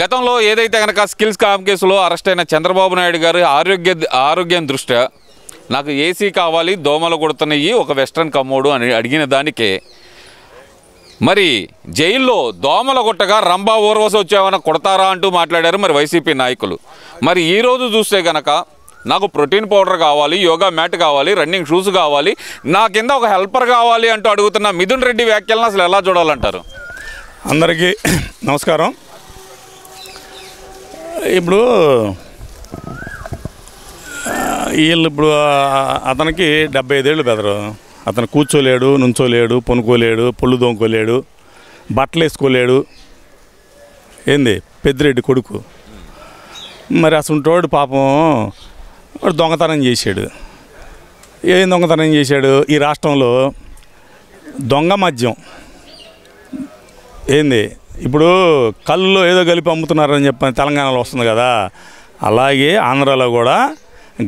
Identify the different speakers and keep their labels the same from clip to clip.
Speaker 1: గతంలో ఏదైతే కనుక స్కిల్స్ స్కామ్ కేసులో అరెస్ట్ అయిన చంద్రబాబు నాయుడు గారు ఆరోగ్యం దృష్ట్యా నాకు ఏసీ కావాలి, దోమలు కొడుతున్నాయి, ఒక వెస్ట్రన్ కమ్మోడు అని అడిగిన దానికే మరి జైల్లో దోమల కొట్టగా రంభా ఊర్వశి వచ్చేమన్నా కొడతారా అంటూ మాట్లాడారు మరి వైసీపీ నాయకులు. మరి ఈరోజు చూస్తే కనుక నాకు ప్రోటీన్ పౌడర్ కావాలి, యోగా మ్యాట్ కావాలి, రన్నింగ్ షూస్ కావాలి, నా కింద ఒక హెల్పర్ కావాలి అంటూ అడుగుతున్న మిథున్ రెడ్డి వ్యాఖ్యలను అసలు ఎలా చూడాలంటారు?
Speaker 2: అందరికీ నమస్కారం. ఇప్పుడు అతనికి 75 ఏళ్ళు బెదరు. అతను కూర్చోలేడు, నుంచోలేడు, పొనుకోలేడు, పొళ్ళు దోముకోలేడు, బట్టలు వేసుకోలేడు. ఏంది పెద్దిరెడ్డి కొడుకు. మరి అసలు పాపం వాడు దొంగతనం చేశాడు. ఏం దొంగతనం చేశాడు? ఈ రాష్ట్రంలో దొంగ మద్యం ఏంది ఇప్పుడు కళ్ళులో ఏదో కలిపి అమ్ముతున్నారని చెప్పని తెలంగాణలో వస్తుంది కదా, అలాగే ఆంధ్రాలో కూడా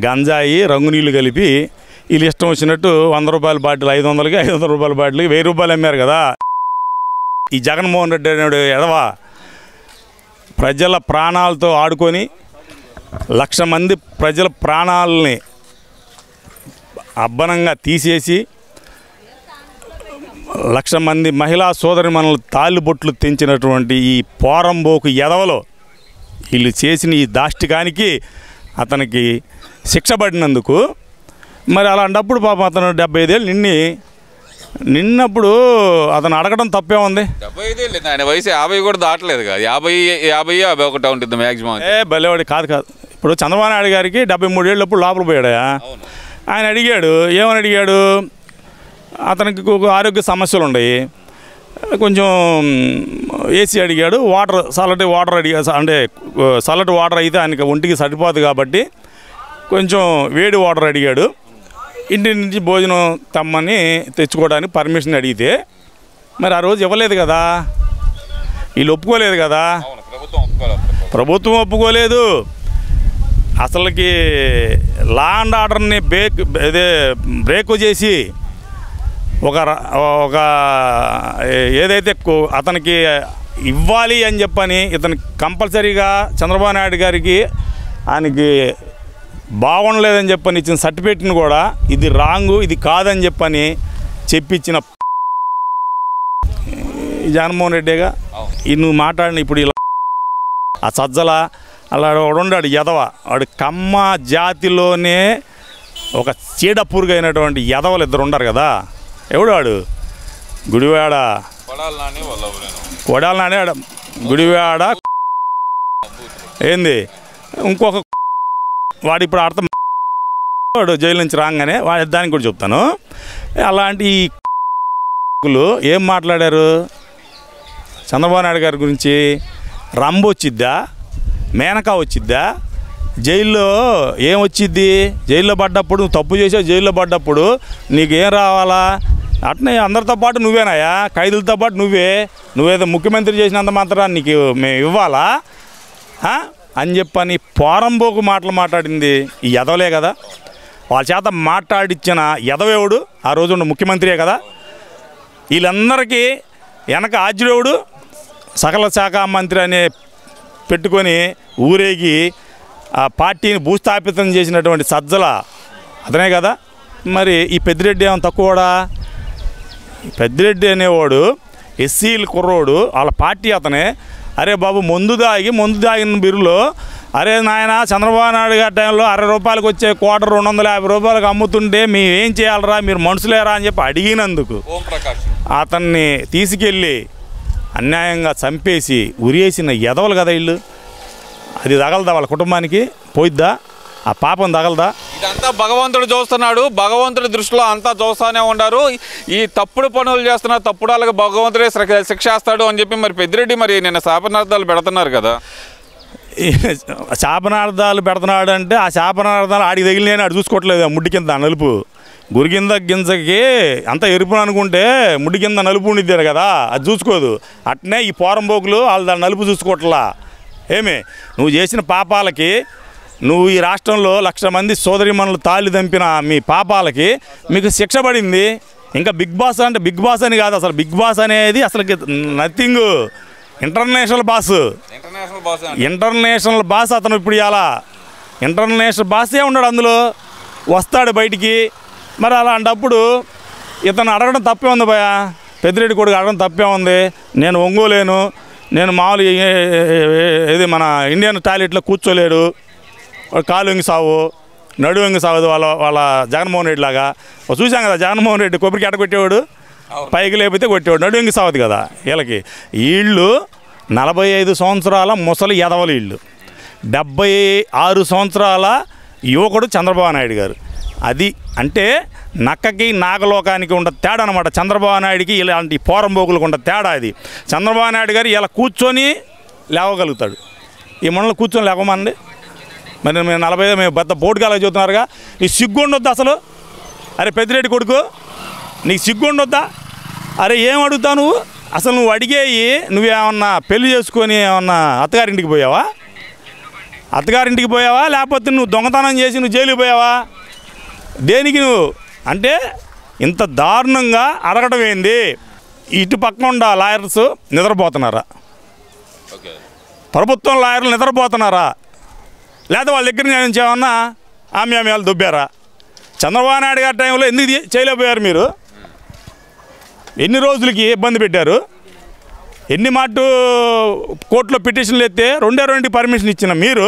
Speaker 2: గంజాయి రంగునీళ్ళు కలిపి వీళ్ళు ఇష్టం వచ్చినట్టు 100 రూపాయల బాటిల్ 500కి 500 రూపాయల బాటిల్కి 1000 రూపాయలు అమ్మారు కదా. ఈ జగన్మోహన్ రెడ్డి అనేవాడు ఎడవా ప్రజల ప్రాణాలతో ఆడుకొని 1,00,000 మంది ప్రజల ప్రాణాలని అబ్బనంగా తీసేసి 1,00,000 మంది మహిళా సోదరిమణులు తాళ్ళుబొట్లు తెంచినటువంటి ఈ పోరంబోకు ఎదవలో వీళ్ళు చేసిన ఈ దాష్టికానికి అతనికి శిక్ష పడినందుకు మరి అలాంటప్పుడు పాపం అతను 75 ఏళ్ళు నిన్నప్పుడు అతను అడగడం తప్పే ఉంది.
Speaker 1: 75 ఏళ్ళు ఆయన వయసు 50 కూడా దాటలేదు కదా, 50-51 ఉంటుంది మ్యాక్సిమం.
Speaker 2: భలేవాడి కాదు. ఇప్పుడు చంద్రబాబు నాయుడు గారికి 73 ఏళ్ళప్పుడు లోపల పోయాడా. ఆయన అడిగాడు, ఏమని అడిగాడు? అతనికి ఆరోగ్య సమస్యలు ఉన్నాయి, కొంచెం ఏసీ అడిగాడు, చల్లటి వాటర్ అడిగాడు. అంటే చల్లటి వాటర్ అయితే ఆయనకి ఒంటికి సరిపోదు కాబట్టి కొంచెం వేడి వాటర్ అడిగాడు. ఇంటి నుంచి భోజనం తెమ్మని తెచ్చుకోవడానికి పర్మిషన్ అడిగితే మరి ఆ రోజు ఇవ్వలేదు కదా, వీళ్ళు ఒప్పుకోలేదు కదా, ప్రభుత్వం ఒప్పుకోలేదు. అసలుకి లా అండ్ ఆర్డర్ని బ్రేక్ చేసి ఒక ఏదైతే అతనికి ఇవ్వాలి అని చెప్పని ఇతనికి కంపల్సరీగా చంద్రబాబు నాయుడు గారికి ఆయనకి బాగుండలేదని చెప్పని ఇచ్చిన సర్టిఫికేట్ని కూడా ఇది రాంగు, ఇది కాదని చెప్పని చెప్పించిన జగన్మోహన్ రెడ్డిగా నువ్వు మాట్లాడిన ఇప్పుడు ఇలా ఆ సజ్జల అలా ఉన్నాడు ఎదవ. వాడు కమ్మ జాతిలోనే ఒక చీడపురుగు అయినటువంటి ఎదవలు 2 ఉన్నారు కదా. ఎవడు వాడు? గుడివాడ కొడాలనాని, గుడివాడ ఏంది ఇంకొక వాడు ఇప్పుడు అర్థం వాడు జైలు నుంచి రాగానే దానికి కూడా చెప్తాను. అలాంటి ఏం మాట్లాడారు చంద్రబాబు నాయుడు గారి గురించి? రంబు వచ్చిద్దా, మేనకా వచ్చిద్దా? జైల్లో ఏం వచ్చిద్ది? జైల్లో పడ్డప్పుడు నువ్వు తప్పు చేసావు, జైల్లో పడ్డప్పుడు నీకేం రావాలా? అట్నే అందరితో పాటు నువ్వేనాయా, ఖైదీలతో పాటు నువ్వేదో ముఖ్యమంత్రి చేసినంత మాత్రం నీకు మేము ఇవ్వాలా అని చెప్పని పోరంబోకు మాటలు మాట్లాడింది ఈ ఎదవలే కదా. వాళ్ళ చేత మాట్లాడిచ్చిన ఎదవేవుడు ఆ రోజు ఉన్న ముఖ్యమంత్రియే కదా. వీళ్ళందరికీ వెనక ఆజ్యుడేవుడు సకల శాఖ మంత్రి అనే పెట్టుకొని ఊరేగి ఆ పార్టీని భూస్థాపితం చేసినటువంటి సజ్జల అతనే కదా. మరి ఈ పెద్దిరెడ్డి ఏమైనా తక్కువడా? పెద్దిరెడ్డి అనేవాడు ఎస్సీల కుర్రోడు, వాళ్ళ పార్టీ అతనే. అరే బాబు మందు దాగిన బిరులో అరే నాయన చంద్రబాబు నాయుడు గారి టైంలో 60 రూపాయలకు వచ్చే క్వార్టర్ 250 రూపాయలకు అమ్ముతుంటే మేము ఏం చేయాలరా, మీరు మనుషులేరా అని చెప్పి అడిగినందుకు అతన్ని తీసుకెళ్ళి అన్యాయంగా చంపేసి ఉరియేసిన ఎదవలు కదా వీళ్ళు. అది తగలదా వాళ్ళ కుటుంబానికి? పోయిద్దా? ఆ పాపం తగలదా?
Speaker 1: ఇదంతా భగవంతుడు చూస్తున్నాడు, భగవంతుడి దృష్టిలో అంతా చూస్తూనే ఉన్నారు. ఈ తప్పుడు పనులు చేస్తున్న తప్పుడు వాళ్ళకి భగవంతుడే శిక్షేస్తాడు అని చెప్పి మరి పెద్దిరెడ్డి మరి నిన్న శాపనార్థాలు పెడుతున్నారు కదా.
Speaker 2: శాపనార్థాలు పెడుతున్నాడు అంటే ఆ శాపనార్థాలు ఆడికి తగిలినాయని ఆడు చూసుకోవట్లేదు. ముడ్డి కింద నలుపు గురి కింద గింజకి అంతా ఎరుపు అనుకుంటే ముడ్డి కింద నలుపు ఉండిద్దారు కదా, అది చూసుకోదు. అట్నే ఈ పోరంబోకులు వాళ్ళు దాని నలుపు చూసుకోవట్లా. ఏమి నువ్వు చేసిన పాపాలకి నువ్వు ఈ రాష్ట్రంలో 1,00,000 మంది సోదరిమణులు తాళి దంపిన మీ పాపాలకి మీకు శిక్ష పడింది. ఇంకా బిగ్ బాస్ అంటే బిగ్ బాస్ అని కాదు, అసలు బిగ్ బాస్ అనేది అసలు nothing, international boss. International boss అతను ఇప్పుడు ఇలా ఇంటర్నేషనల్ బాసే ఉన్నాడు అందులో, వస్తాడు బయటికి. మరి అలాంటప్పుడు ఇతను అడగడం తప్పే ఉంది భయ, పెద్దిరెడ్డి కొడుకు అడగడం తప్పే ఉంది. నేను ఒంగోలేను, నేను మామూలు ఇది మన ఇండియన్ టాయిలెట్లో కూర్చోలేడు, కాలు వెంగి సావు, నడు వెంగి సాగు వాళ్ళ జగన్మోహన్ రెడ్డి లాగా. చూసాం కదా జగన్మోహన్ రెడ్డి కొబ్బరికి ఎడగొట్టేవాడు, పైకి లేకపోతే కొట్టేవాడు, నడు వెంగి సావదు కదా వీళ్ళకి. వీళ్ళు 45 సంవత్సరాల ముసలి ఎదవలు, వీళ్ళు 76 సంవత్సరాల యువకుడు చంద్రబాబు నాయుడు గారు. అది అంటే నక్కకి నాగలోకానికి ఉన్న తేడా అనమాట. చంద్రబాబు నాయుడికి ఇలాంటి పోరంబోకులకు ఉన్న తేడా అది. చంద్రబాబు నాయుడు గారు ఇలా కూర్చొని లేవగలుగుతాడు, ఈ మనలో కూర్చొని లేవమండి. మరి మేము 45 మేము పెద్ద బోటుకాలకు చూస్తున్నారుగా. నీకు సిగ్గుండొద్దా అసలు? అరే పెద్దిరెడ్డి కొడుకు, నీకు సిగ్గుండొద్దా? అరే ఏం అడుగుతావు నువ్వు అసలు? నువ్వు అడిగేయి నువ్వేమన్నా పెళ్లి చేసుకొని ఏమన్నా అత్తగారింటికి పోయావా? అత్తగారింటికి పోయావా లేకపోతే నువ్వు దొంగతనం చేసి నువ్వు జైలుకి పోయావా? దేనికి నువ్వు అంటే ఇంత దారుణంగా అడగడం ఏంది? ఇటు పక్కన ఉన్న లాయర్స్ నిద్రపోతున్నారా? ప్రభుత్వం లాయర్లు నిద్రపోతున్నారా? లేదా వాళ్ళ దగ్గర నుంచి ఏమన్నా ఆమ్యామ్యాలు దుబ్బారా? చంద్రబాబు నాయుడు గారి టైంలో ఎందుకు చేయలేకపోయారు మీరు? ఎన్ని రోజులకి ఇబ్బంది పెట్టారు? ఎన్ని మాటు కోర్టులో పిటిషన్లు ఎత్తే 2 పర్మిషన్ ఇచ్చిన మీరు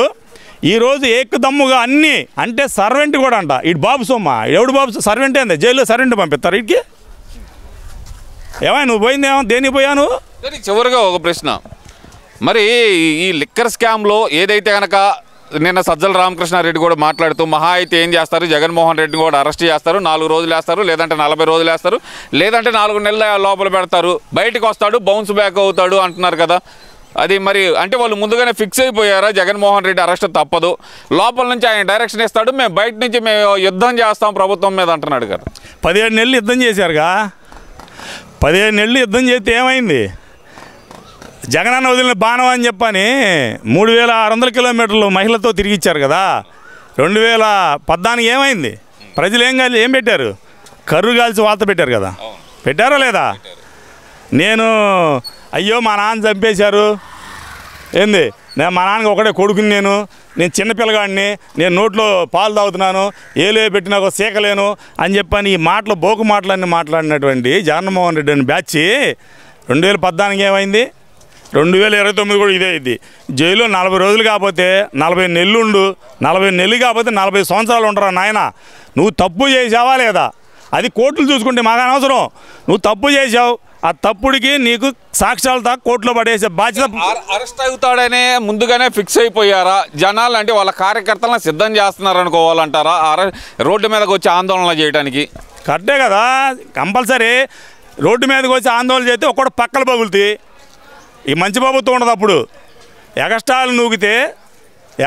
Speaker 2: ఈరోజు ఏకదమ్ముగా అన్నీ అంటే సర్వెంట్ కూడా అంట. ఇటు బాబు సొమ్మ, ఎవడు బాబు సర్వెంట్ ఏంది? జైల్లో సర్వెంట్ పంపిస్తారు వీటికి. ఏమైనా నువ్వు పోయిందేమో, దేనికి పోయాను?
Speaker 1: చివరిగా ఒక ప్రశ్న, మరి ఈ లిక్కర్ స్కామ్లో ఏదైతే కనుక నిన్న సజ్జల రామకృష్ణారెడ్డి కూడా మాట్లాడుతూ మహా అయితే ఏం చేస్తారు, జగన్మోహన్ రెడ్డిని కూడా అరెస్ట్ చేస్తారు, 4 రోజులు వేస్తారు, లేదంటే 40 రోజులు వేస్తారు, లేదంటే 4 నెలల లోపల పెడతారు, బయటకు వస్తాడు బౌన్స్ బ్యాక్ అవుతాడు అంటున్నారు కదా. అది మరి అంటే వాళ్ళు ముందుగానే ఫిక్స్ అయిపోయారా జగన్మోహన్ రెడ్డి అరెస్ట్ తప్పదు, లోపల నుంచి ఆయన డైరెక్షన్ ఇస్తాడు, మేము బయట నుంచి మేము యుద్ధం చేస్తాం ప్రభుత్వం మీద అంటున్నాడు కదా.
Speaker 2: 17 నెలలు యుద్ధం చేశారుగా. 17 నెలలు యుద్ధం చేస్తే ఏమైంది? జగనన్న వదిలిన బాణం అని చెప్పని 3600 కిలోమీటర్లు మహిళతో తిరిగిచ్చారు కదా. 2014 ఏమైంది? ప్రజలు ఏం పెట్టారు? కర్రు కాల్చి వాత పెట్టారు కదా. పెట్టారా లేదా? నేను అయ్యో మా నాన్న చంపేశారు ఏంది, మా నాన్నకి ఒకటే కొడుకుని, నేను చిన్నపిల్లగాడిని, నేను నోట్లో పాలు తాగుతున్నాను, ఏలే పెట్టినా ఒక సీకలేను అని చెప్పని ఈ మాటలు బోకు మాటలన్నీ మాట్లాడినటువంటి జగన్మోహన్ రెడ్డి అని బ్యాచ్ 2014 ఏమైంది? 2029 కూడా ఇదే ఇది. జైల్లో 40 రోజులు కాకపోతే 40 నెలలు ఉండు, 40 నెలలు కాకపోతే 40 సంవత్సరాలు ఉంటారా నాయన? నువ్వు తప్పు చేసావా లేదా? అది కోర్టులు చూసుకుంటే మాకు అనవసరం. నువ్వు తప్పు చేసావు, ఆ తప్పుడికి నీకు సాక్ష్యాలతో కోర్టులో పడేసే బాధ్యత.
Speaker 1: అరెస్ట్ అవుతాడనే ముందుగానే ఫిక్స్ అయిపోయారా జనాలు? అంటే వాళ్ళ కార్యకర్తలను సిద్ధం చేస్తున్నారు అనుకోవాలంటారా రోడ్డు మీదకి వచ్చి ఆందోళన చేయడానికి?
Speaker 2: కరెక్టే కదా, కంపల్సరీ రోడ్డు మీదకి వచ్చి ఆందోళన చేస్తే ఒక్కడు పక్కల పగులుతాయి. ఈ మంచి ప్రభుత్వం ఉండదు. అప్పుడు ఎగస్టాలు నూగితే,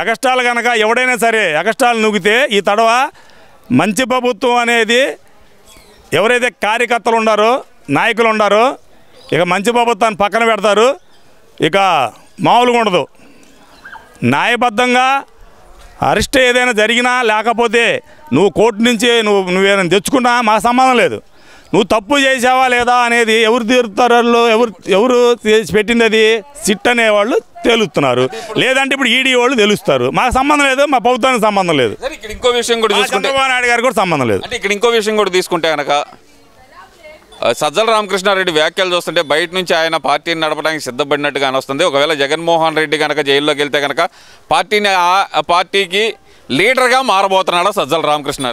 Speaker 2: ఎగస్టాలు కనుక ఎవడైనా సరే ఎగస్టాలు నూగితే ఈ తడవ మంచి ప్రభుత్వం అనేది ఎవరైతే కార్యకర్తలు ఉండారో, నాయకులు ఉండారో, ఇక మంచి ప్రభుత్వాన్ని పక్కన పెడతారు. ఇక మామూలుగా ఉండదు. న్యాయబద్ధంగా అరెస్ట్ ఏదైనా జరిగినా లేకపోతే నువ్వు కోర్టు నుంచి నువ్వేదైనా తెచ్చుకున్నా మాకు సంబంధం లేదు. నువ్వు తప్పు చేసావా లేదా అనేది ఎవరు తీరుతారో, ఎవరు పెట్టింది అది సిట్ అనేవాళ్ళు తేలుస్తున్నారు, లేదంటే ఇప్పుడు ఈడీ వాళ్ళు తెలుస్తారు. మాకు సంబంధం లేదు, మా ప్రభుత్వానికి సంబంధం లేదు.
Speaker 1: ఇక్కడ ఇంకో విషయం కూడా
Speaker 2: చంద్రబాబు నాయుడు గారు కూడా సంబంధం లేదు.
Speaker 1: అంటే ఇక్కడ ఇంకో విషయం కూడా తీసుకుంటే కనుక సజ్జల రామకృష్ణారెడ్డి వ్యాఖ్యలు చూస్తుంటే బయట నుంచి ఆయన పార్టీని నడపడానికి సిద్ధపడినట్టుగా వస్తుంది. ఒకవేళ జగన్మోహన్ రెడ్డి కనుక జైల్లోకి వెళ్తే కనుక పార్టీకి లీడర్గా మారబోతున్నాడు సజ్జల రామకృష్ణ.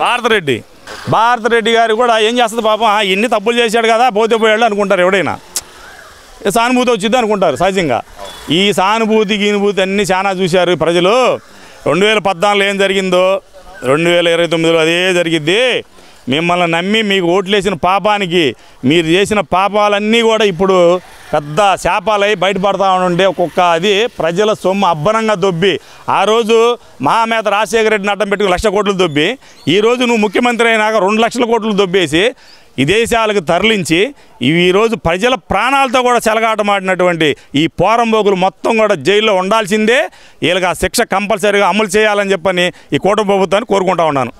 Speaker 2: భారతరెడ్డి గారు కూడా ఏం చేస్తుంది పాపం, ఎన్ని తప్పులు చేశాడు కదా పోతే పోయాడు అనుకుంటారు. ఎవడైనా సానుభూతి వచ్చింది అనుకుంటారు సహజంగా. ఈ సానుభూతి గీనుభూతి అన్నీ చాలా చూశారు ప్రజలు. 2014 ఏం జరిగిందో 2029లో అదే జరిగిద్ది. మిమ్మల్ని నమ్మి మీకు ఓట్లేసిన పాపానికి మీరు చేసిన పాపాలన్నీ కూడా ఇప్పుడు పెద్ద శాపాలై బయటపడతా ఉంటే ఒక్కొక్క అది ప్రజల సొమ్ము అబ్బనంగా దొబ్బి, ఆ రోజు మహామేత రాజశేఖర రెడ్డిని అడ్డం పెట్టుకుని 1,00,000 కోట్లు దొబ్బి, ఈరోజు నువ్వు ముఖ్యమంత్రి అయినాక 2,00,000 కోట్లు దొబ్బేసి విదేశాలకు తరలించి ఈరోజు ప్రజల ప్రాణాలతో కూడా చెలగాటమాడినటువంటి ఈ పోరంబోకులు మొత్తం కూడా జైల్లో ఉండాల్సిందే. వీళ్ళకి ఆ శిక్ష కంపల్సరీగా అమలు చేయాలని చెప్పని ఈ కూటమి ప్రభుత్వాన్ని కోరుకుంటా ఉన్నాను.